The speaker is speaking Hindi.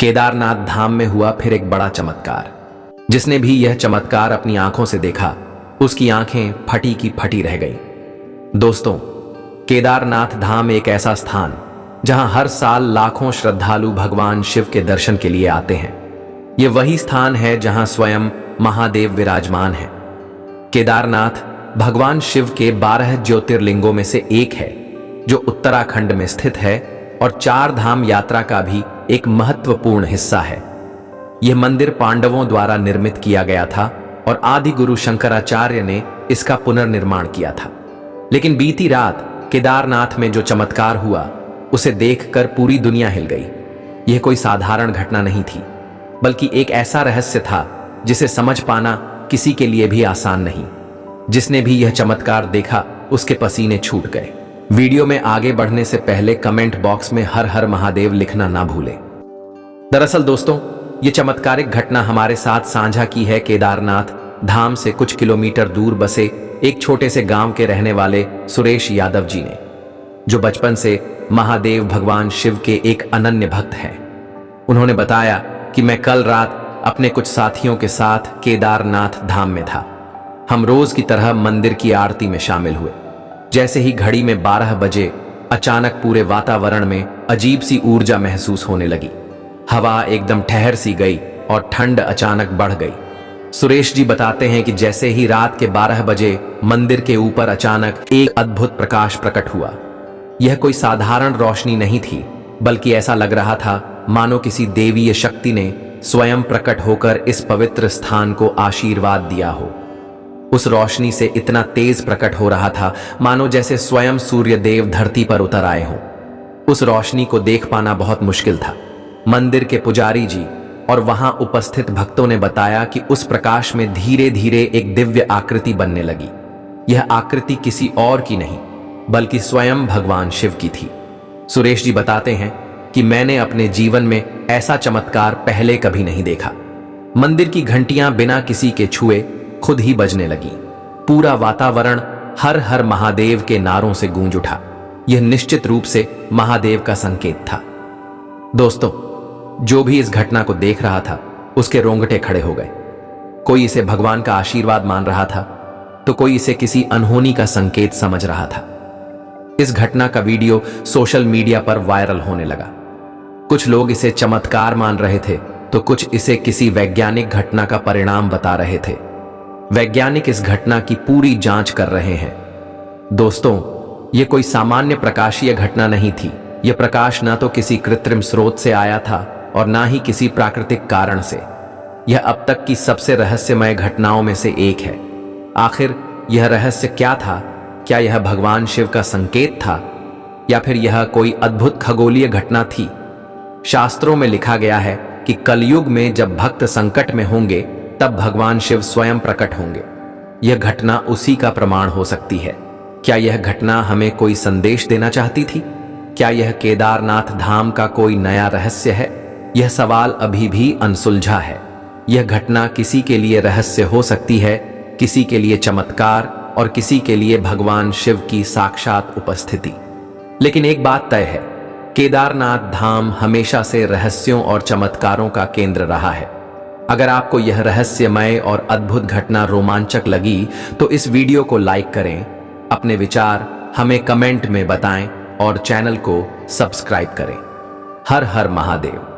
केदारनाथ धाम में हुआ फिर एक बड़ा चमत्कार। जिसने भी यह चमत्कार अपनी आंखों से देखा, उसकी आंखें फटी की फटी रह गईं। दोस्तों, केदारनाथ धाम एक ऐसा स्थान जहां हर साल लाखों श्रद्धालु भगवान शिव के दर्शन के लिए आते हैं। यह वही स्थान है जहां स्वयं महादेव विराजमान हैं। केदारनाथ भगवान शिव के 12 ज्योतिर्लिंगों में से एक है, जो उत्तराखंड में स्थित है और 4 धाम यात्रा का भी एक महत्वपूर्ण हिस्सा है। यह मंदिर पांडवों द्वारा निर्मित किया गया था और आदि गुरु शंकराचार्य ने इसका पुनर्निर्माण किया था। लेकिन बीती रात केदारनाथ में जो चमत्कार हुआ, उसे देखकर पूरी दुनिया हिल गई। यह कोई साधारण घटना नहीं थी, बल्कि एक ऐसा रहस्य था जिसे समझ पाना किसी के लिए भी आसान नहीं। जिसने भी यह चमत्कार देखा, उसके पसीने छूट गए। वीडियो में आगे बढ़ने से पहले कमेंट बॉक्स में हर हर महादेव लिखना ना भूलें। दरअसल दोस्तों, यह चमत्कारिक घटना हमारे साथ साझा की है केदारनाथ धाम से कुछ किलोमीटर दूर बसे एक छोटे से गांव के रहने वाले सुरेश यादव जी ने, जो बचपन से महादेव भगवान शिव के एक अनन्य भक्त हैं। उन्होंने बताया कि मैं कल रात अपने कुछ साथियों के साथ केदारनाथ धाम में था। हम रोज की तरह मंदिर की आरती में शामिल हुए। जैसे ही घड़ी में 12 बजे अचानक पूरे वातावरण में अजीब सी ऊर्जा महसूस होने लगी। हवा एकदम ठहर सी गई और ठंड अचानक बढ़ गई। सुरेश जी बताते हैं कि जैसे ही रात के 12 बजे मंदिर के ऊपर अचानक एक अद्भुत प्रकाश प्रकट हुआ। यह कोई साधारण रोशनी नहीं थी, बल्कि ऐसा लग रहा था मानो किसी देवीय शक्ति ने स्वयं प्रकट होकर इस पवित्र स्थान को आशीर्वाद दिया हो। उस रोशनी से इतना तेज प्रकट हो रहा था मानो जैसे स्वयं सूर्य देव धरती पर उतर आए हों। उस रोशनी को देख पाना बहुत मुश्किल था। मंदिर के पुजारी जी और वहां उपस्थित भक्तों ने बताया कि उस प्रकाश में धीरे धीरे एक दिव्य आकृति बनने लगी। यह आकृति किसी और की नहीं, बल्कि स्वयं भगवान शिव की थी। सुरेश जी बताते हैं कि मैंने अपने जीवन में ऐसा चमत्कार पहले कभी नहीं देखा। मंदिर की घंटियां बिना किसी के छुए खुद ही बजने लगी। पूरा वातावरण हर हर महादेव के नारों से गूंज उठा। यह निश्चित रूप से महादेव का संकेत था। दोस्तों, जो भी इस घटना को देख रहा था, उसके रोंगटे खड़े हो गए। कोई इसे भगवान का आशीर्वाद मान रहा था, तो कोई इसे किसी अनहोनी का संकेत समझ रहा था। इस घटना का वीडियो सोशल मीडिया पर वायरल होने लगा। कुछ लोग इसे चमत्कार मान रहे थे, तो कुछ इसे किसी वैज्ञानिक घटना का परिणाम बता रहे थे। वैज्ञानिक इस घटना की पूरी जांच कर रहे हैं। दोस्तों, यह कोई सामान्य प्रकाशीय घटना नहीं थी। यह प्रकाश ना तो किसी कृत्रिम स्रोत से आया था और ना ही किसी प्राकृतिक कारण से। यह अब तक की सबसे रहस्यमय घटनाओं में से एक है। आखिर यह रहस्य क्या था? क्या यह भगवान शिव का संकेत था, या फिर यह कोई अद्भुत खगोलीय घटना थी? शास्त्रों में लिखा गया है कि कलयुग में जब भक्त संकट में होंगे, तब भगवान शिव स्वयं प्रकट होंगे। यह घटना उसी का प्रमाण हो सकती है। क्या यह घटना हमें कोई संदेश देना चाहती थी? क्या यह केदारनाथ धाम का कोई नया रहस्य है? यह सवाल अभी भी अनसुलझा है। यह घटना किसी के लिए रहस्य हो सकती है, किसी के लिए चमत्कार और किसी के लिए भगवान शिव की साक्षात उपस्थिति। लेकिन एक बात तय है, केदारनाथ धाम हमेशा से रहस्यों और चमत्कारों का केंद्र रहा है। अगर आपको यह रहस्यमय और अद्भुत घटना रोमांचक लगी, तो इस वीडियो को लाइक करें, अपने विचार हमें कमेंट में बताएं और चैनल को सब्सक्राइब करें। हर हर महादेव।